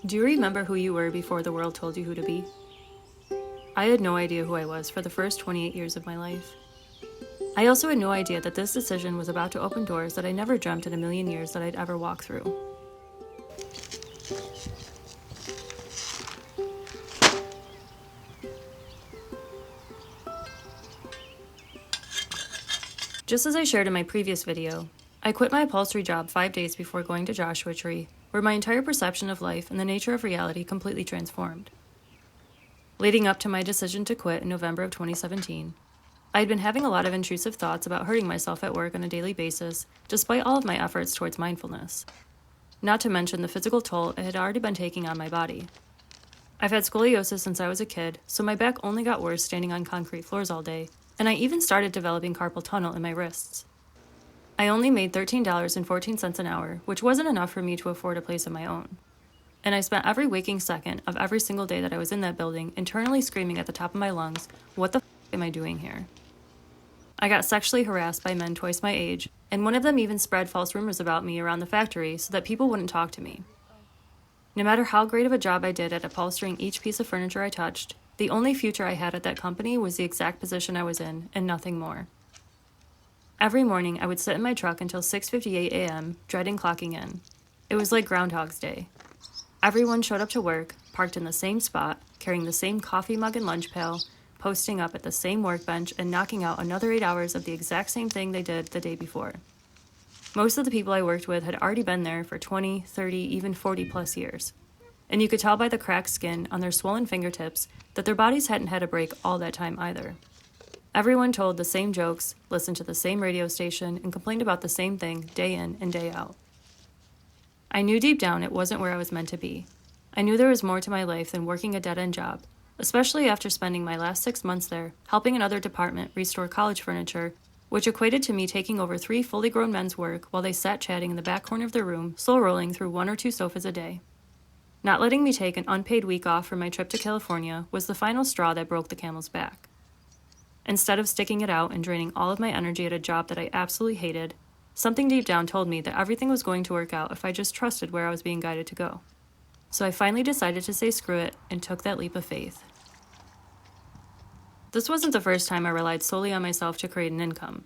Do you remember who you were before the world told you who to be? I had no idea who I was for the first 28 years of my life. I also had no idea that this decision was about to open doors that I never dreamt in a million years that I'd ever walk through. Just as I shared in my previous video, I quit my upholstery job 5 days before going to Joshua Tree, where my entire perception of life and the nature of reality completely transformed. Leading up to my decision to quit in November of 2017, I had been having a lot of intrusive thoughts about hurting myself at work on a daily basis, despite all of my efforts towards mindfulness. Not to mention the physical toll it had already been taking on my body. I've had scoliosis since I was a kid, so my back only got worse standing on concrete floors all day, and I even started developing carpal tunnel in my wrists. I only made $13.14 an hour, which wasn't enough for me to afford a place of my own. And I spent every waking second of every single day that I was in that building internally screaming at the top of my lungs, "What the f*** am I doing here?" I got sexually harassed by men twice my age, and one of them even spread false rumors about me around the factory so that people wouldn't talk to me. No matter how great of a job I did at upholstering each piece of furniture I touched, the only future I had at that company was the exact position I was in, and nothing more. Every morning, I would sit in my truck until 6:58 a.m., dreading clocking in. It was like Groundhog's Day. Everyone showed up to work, parked in the same spot, carrying the same coffee mug and lunch pail, posting up at the same workbench, and knocking out another 8 hours of the exact same thing they did the day before. Most of the people I worked with had already been there for 20, 30, even 40 plus years. And you could tell by the cracked skin on their swollen fingertips that their bodies hadn't had a break all that time either. Everyone told the same jokes, listened to the same radio station, and complained about the same thing day in and day out. I knew deep down it wasn't where I was meant to be. I knew there was more to my life than working a dead-end job, especially after spending my last 6 months there helping another department restore college furniture, which equated to me taking over 3 fully grown men's work while they sat chatting in the back corner of their room, soul-rolling through 1 or 2 sofas a day. Not letting me take an unpaid week off from my trip to California was the final straw that broke the camel's back. Instead of sticking it out and draining all of my energy at a job that I absolutely hated, something deep down told me that everything was going to work out if I just trusted where I was being guided to go. So I finally decided to say screw it and took that leap of faith. This wasn't the first time I relied solely on myself to create an income,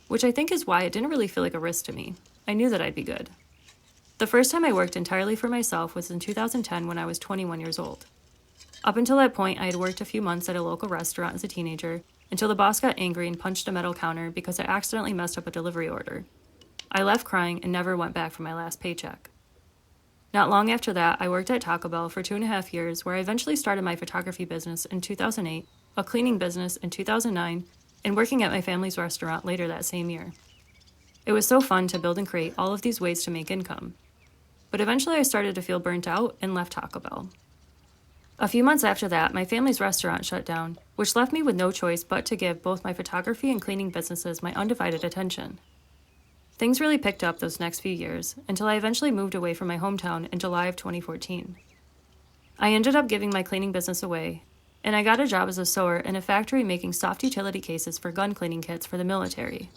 which I think is why it didn't really feel like a risk to me. I knew that I'd be good. The first time I worked entirely for myself was in 2010 when I was 21 years old. Up until that point, I had worked a few months at a local restaurant as a teenager, until the boss got angry and punched a metal counter because I accidentally messed up a delivery order. I left crying and never went back for my last paycheck. Not long after that, I worked at Taco Bell for 2.5 years, where I eventually started my photography business in 2008, a cleaning business in 2009, and working at my family's restaurant later that same year. It was so fun to build and create all of these ways to make income. But eventually I started to feel burnt out and left Taco Bell. A few months after that, my family's restaurant shut down, which left me with no choice but to give both my photography and cleaning businesses my undivided attention. Things really picked up those next few years, until I eventually moved away from my hometown in July of 2014. I ended up giving my cleaning business away, and I got a job as a sewer in a factory making soft utility cases for gun cleaning kits for the military.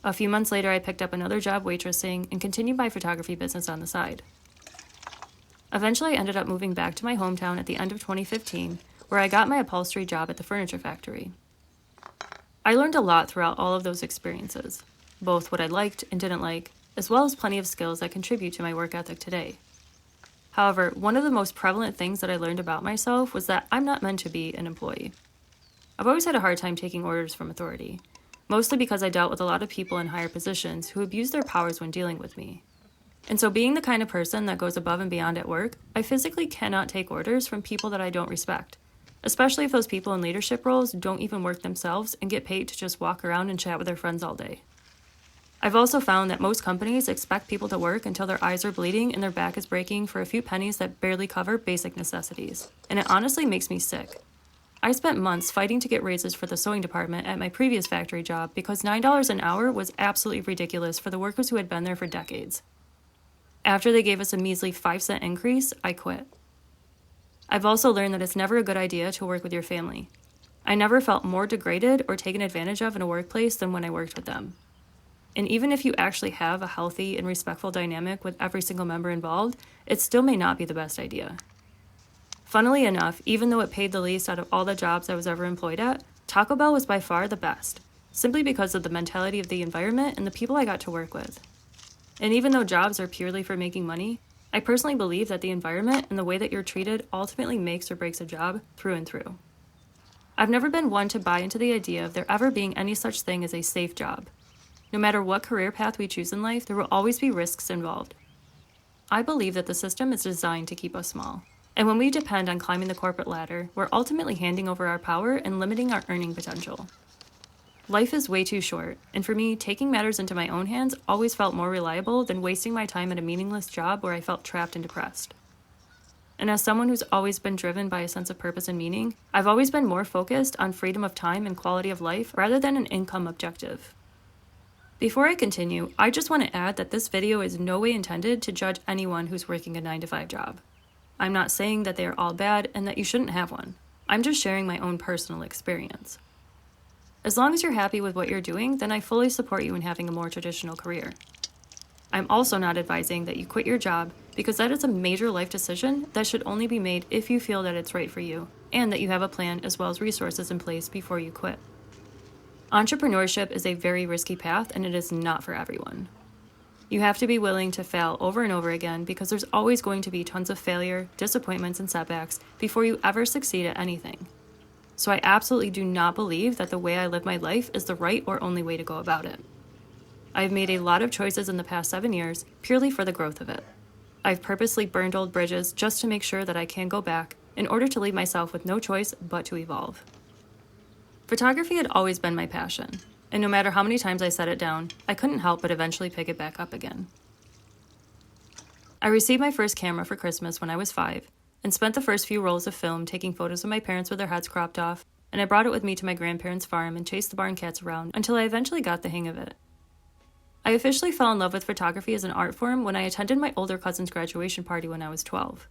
A few months later, I picked up another job waitressing and continued my photography business on the side. Eventually, I ended up moving back to my hometown at the end of 2015, where I got my upholstery job at the furniture factory. I learned a lot throughout all of those experiences, both what I liked and didn't like, as well as plenty of skills that contribute to my work ethic today. However, one of the most prevalent things that I learned about myself was that I'm not meant to be an employee. I've always had a hard time taking orders from authority, mostly because I dealt with a lot of people in higher positions who abuse their powers when dealing with me. And so being the kind of person that goes above and beyond at work, I physically cannot take orders from people that I don't respect, especially if those people in leadership roles don't even work themselves and get paid to just walk around and chat with their friends all day. I've also found that most companies expect people to work until their eyes are bleeding and their back is breaking for a few pennies that barely cover basic necessities, and it honestly makes me sick. I spent months fighting to get raises for the sewing department at my previous factory job because $9 an hour was absolutely ridiculous for the workers who had been there for decades. After they gave us a measly 5-cent increase, I quit. I've also learned that it's never a good idea to work with your family. I never felt more degraded or taken advantage of in a workplace than when I worked with them. And even if you actually have a healthy and respectful dynamic with every single member involved, it still may not be the best idea. Funnily enough, even though it paid the least out of all the jobs I was ever employed at, Taco Bell was by far the best, simply because of the mentality of the environment and the people I got to work with. And even though jobs are purely for making money, I personally believe that the environment and the way that you're treated ultimately makes or breaks a job through and through. I've never been one to buy into the idea of there ever being any such thing as a safe job. No matter what career path we choose in life, there will always be risks involved. I believe that the system is designed to keep us small. And when we depend on climbing the corporate ladder, we're ultimately handing over our power and limiting our earning potential. Life is way too short, and for me, taking matters into my own hands always felt more reliable than wasting my time at a meaningless job where I felt trapped and depressed. And as someone who's always been driven by a sense of purpose and meaning, I've always been more focused on freedom of time and quality of life rather than an income objective. Before I continue, I just want to add that this video is no way intended to judge anyone who's working a 9-to-5 job. I'm not saying that they are all bad and that you shouldn't have one. I'm just sharing my own personal experience. As long as you're happy with what you're doing, then I fully support you in having a more traditional career. I'm also not advising that you quit your job because that is a major life decision that should only be made if you feel that it's right for you and that you have a plan as well as resources in place before you quit. Entrepreneurship is a very risky path and it is not for everyone. You have to be willing to fail over and over again because there's always going to be tons of failure, disappointments, and setbacks before you ever succeed at anything. So I absolutely do not believe that the way I live my life is the right or only way to go about it. I've made a lot of choices in the past 7 years purely for the growth of it. I've purposely burned old bridges just to make sure that I can go back in order to leave myself with no choice but to evolve. Photography had always been my passion, and no matter how many times I set it down, I couldn't help but eventually pick it back up again. I received my first camera for Christmas when I was 5, and spent the first few rolls of film taking photos of my parents with their heads cropped off, and I brought it with me to my grandparents' farm and chased the barn cats around until I eventually got the hang of it. I officially fell in love with photography as an art form when I attended my older cousin's graduation party when I was 12.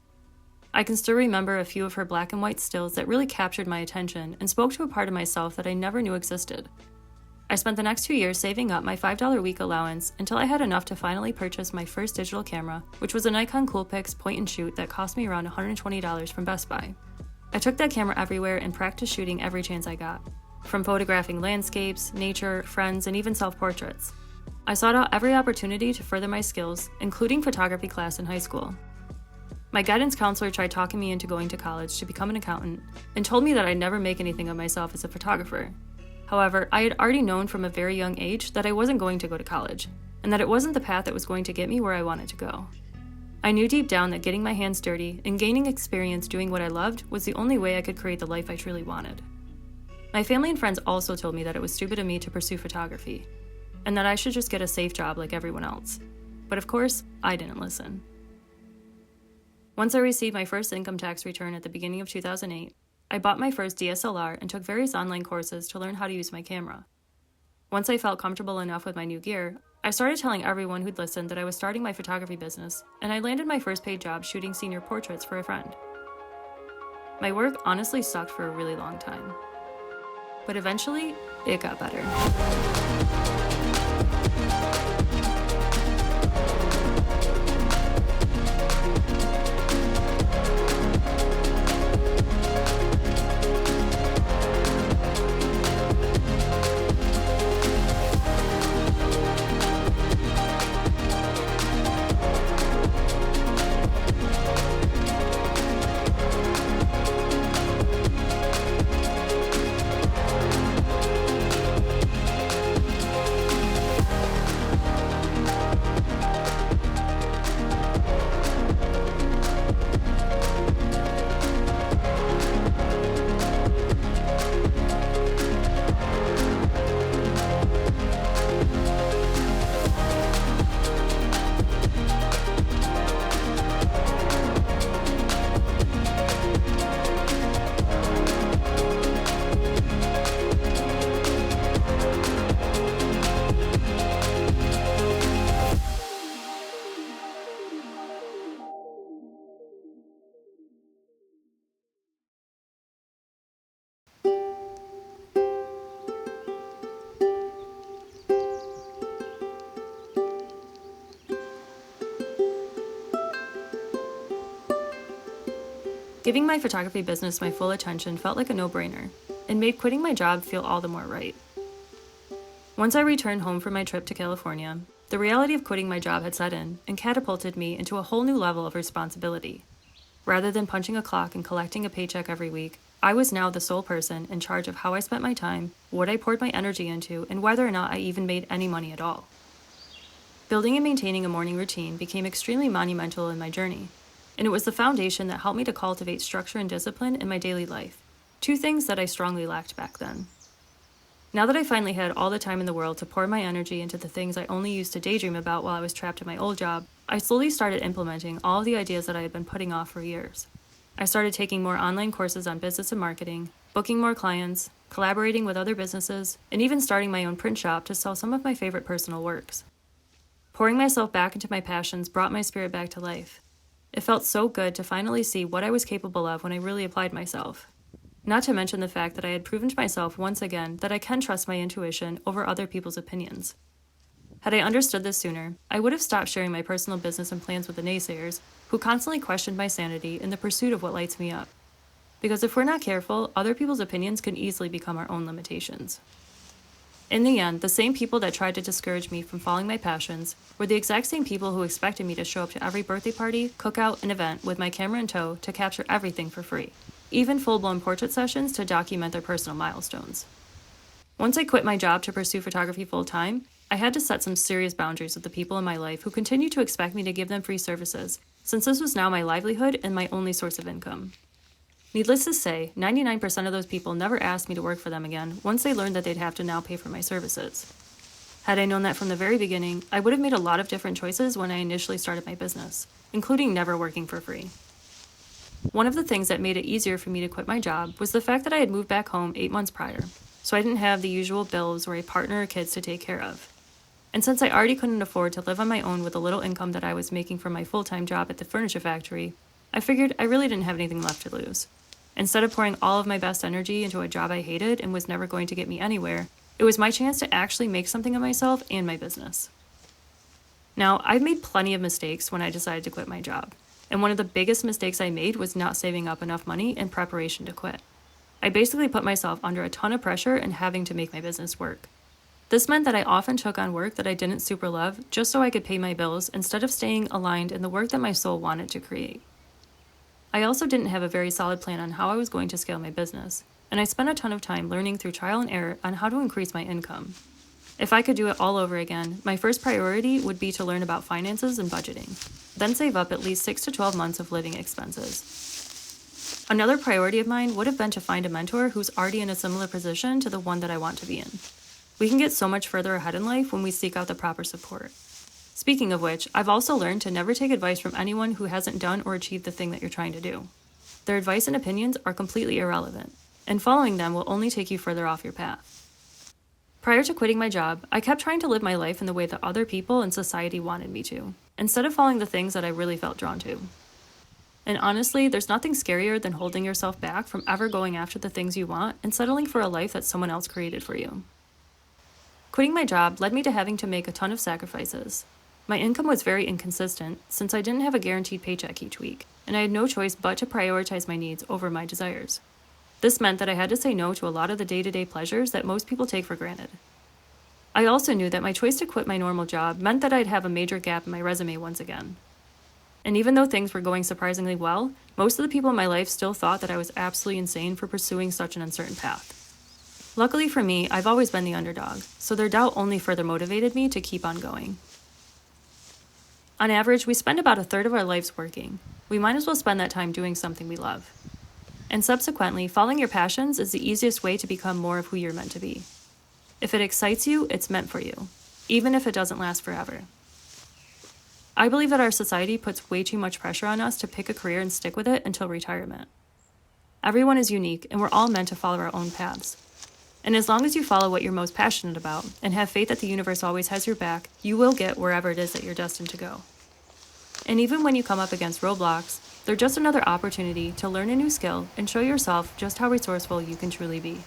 I can still remember a few of her black and white stills that really captured my attention and spoke to a part of myself that I never knew existed. I spent the next 2 years saving up my $5 a week allowance until I had enough to finally purchase my first digital camera, which was a Nikon Coolpix point and shoot that cost me around $120 from Best Buy. I took that camera everywhere and practiced shooting every chance I got, from photographing landscapes, nature, friends, and even self-portraits. I sought out every opportunity to further my skills, including photography class in high school. My guidance counselor tried talking me into going to college to become an accountant and told me that I'd never make anything of myself as a photographer. However, I had already known from a very young age that I wasn't going to go to college, and that it wasn't the path that was going to get me where I wanted to go. I knew deep down that getting my hands dirty and gaining experience doing what I loved was the only way I could create the life I truly wanted. My family and friends also told me that it was stupid of me to pursue photography, and that I should just get a safe job like everyone else. But of course, I didn't listen. Once I received my first income tax return at the beginning of 2008, I bought my first DSLR and took various online courses to learn how to use my camera. Once I felt comfortable enough with my new gear, I started telling everyone who'd listened that I was starting my photography business, and I landed my first paid job shooting senior portraits for a friend. My work honestly sucked for a really long time. But eventually, it got better. Giving my photography business my full attention felt like a no-brainer, and made quitting my job feel all the more right. Once I returned home from my trip to California, the reality of quitting my job had set in and catapulted me into a whole new level of responsibility. Rather than punching a clock and collecting a paycheck every week, I was now the sole person in charge of how I spent my time, what I poured my energy into, and whether or not I even made any money at all. Building and maintaining a morning routine became extremely monumental in my journey, and it was the foundation that helped me to cultivate structure and discipline in my daily life, two things that I strongly lacked back then. Now that I finally had all the time in the world to pour my energy into the things I only used to daydream about while I was trapped in my old job, I slowly started implementing all of the ideas that I had been putting off for years. I started taking more online courses on business and marketing, booking more clients, collaborating with other businesses, and even starting my own print shop to sell some of my favorite personal works. Pouring myself back into my passions brought my spirit back to life. It felt so good to finally see what I was capable of when I really applied myself. Not to mention the fact that I had proven to myself once again that I can trust my intuition over other people's opinions. Had I understood this sooner, I would have stopped sharing my personal business and plans with the naysayers, who constantly questioned my sanity in the pursuit of what lights me up. Because if we're not careful, other people's opinions can easily become our own limitations. In the end, the same people that tried to discourage me from following my passions were the exact same people who expected me to show up to every birthday party, cookout, and event with my camera in tow to capture everything for free, even full-blown portrait sessions to document their personal milestones. Once I quit my job to pursue photography full-time, I had to set some serious boundaries with the people in my life who continued to expect me to give them free services, since this was now my livelihood and my only source of income. Needless to say, 99% of those people never asked me to work for them again once they learned that they'd have to now pay for my services. Had I known that from the very beginning, I would have made a lot of different choices when I initially started my business, including never working for free. One of the things that made it easier for me to quit my job was the fact that I had moved back home 8 months prior, so I didn't have the usual bills or a partner or kids to take care of. And since I already couldn't afford to live on my own with the little income that I was making from my full-time job at the furniture factory, I figured I really didn't have anything left to lose. Instead of pouring all of my best energy into a job I hated and was never going to get me anywhere, it was my chance to actually make something of myself and my business. Now, I've made plenty of mistakes when I decided to quit my job, and one of the biggest mistakes I made was not saving up enough money in preparation to quit. I basically put myself under a ton of pressure and having to make my business work. This meant that I often took on work that I didn't super love just so I could pay my bills instead of staying aligned in the work that my soul wanted to create. I also didn't have a very solid plan on how I was going to scale my business, and I spent a ton of time learning through trial and error on how to increase my income. If I could do it all over again, my first priority would be to learn about finances and budgeting, then save up at least 6 to 12 months of living expenses. Another priority of mine would have been to find a mentor who's already in a similar position to the one that I want to be in. We can get so much further ahead in life when we seek out the proper support. Speaking of which, I've also learned to never take advice from anyone who hasn't done or achieved the thing that you're trying to do. Their advice and opinions are completely irrelevant, and following them will only take you further off your path. Prior to quitting my job, I kept trying to live my life in the way that other people and society wanted me to, instead of following the things that I really felt drawn to. And honestly, there's nothing scarier than holding yourself back from ever going after the things you want and settling for a life that someone else created for you. Quitting my job led me to having to make a ton of sacrifices. My income was very inconsistent since I didn't have a guaranteed paycheck each week, and I had no choice but to prioritize my needs over my desires. This meant that I had to say no to a lot of the day-to-day pleasures that most people take for granted. I also knew that my choice to quit my normal job meant that I'd have a major gap in my resume once again. And even though things were going surprisingly well, most of the people in my life still thought that I was absolutely insane for pursuing such an uncertain path. Luckily for me, I've always been the underdog, so their doubt only further motivated me to keep on going. On average, we spend about a third of our lives working. We might as well spend that time doing something we love. And subsequently, following your passions is the easiest way to become more of who you're meant to be. If it excites you, it's meant for you, even if it doesn't last forever. I believe that our society puts way too much pressure on us to pick a career and stick with it until retirement. Everyone is unique, and we're all meant to follow our own paths. And as long as you follow what you're most passionate about and have faith that the universe always has your back, you will get wherever it is that you're destined to go. And even when you come up against roadblocks, they're just another opportunity to learn a new skill and show yourself just how resourceful you can truly be.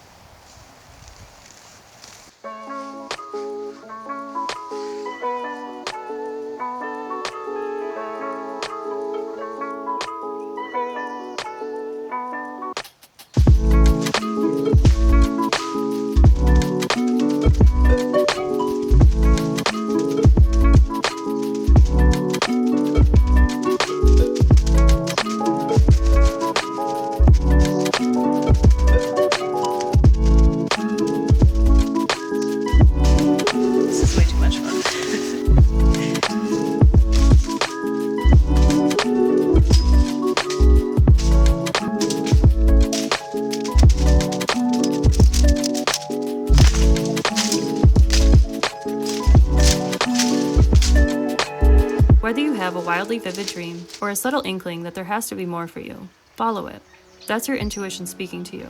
have a wildly vivid dream or a subtle inkling that there has to be more for you, follow it. That's your intuition speaking to you.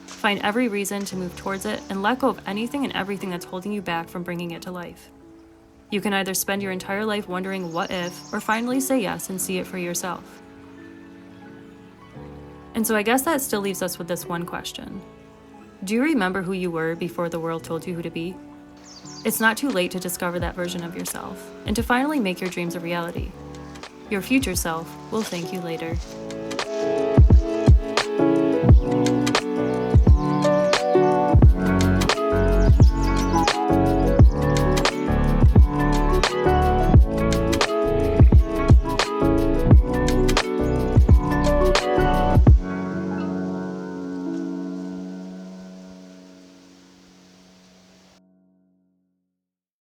Find every reason to move towards it and let go of anything and everything that's holding you back from bringing it to life. You can either spend your entire life wondering what if, or finally say yes and see it for yourself. And so I guess that still leaves us with this one question. Do you remember who you were before the world told you who to be? It's not too late to discover that version of yourself and to finally make your dreams a reality. Your future self will thank you later.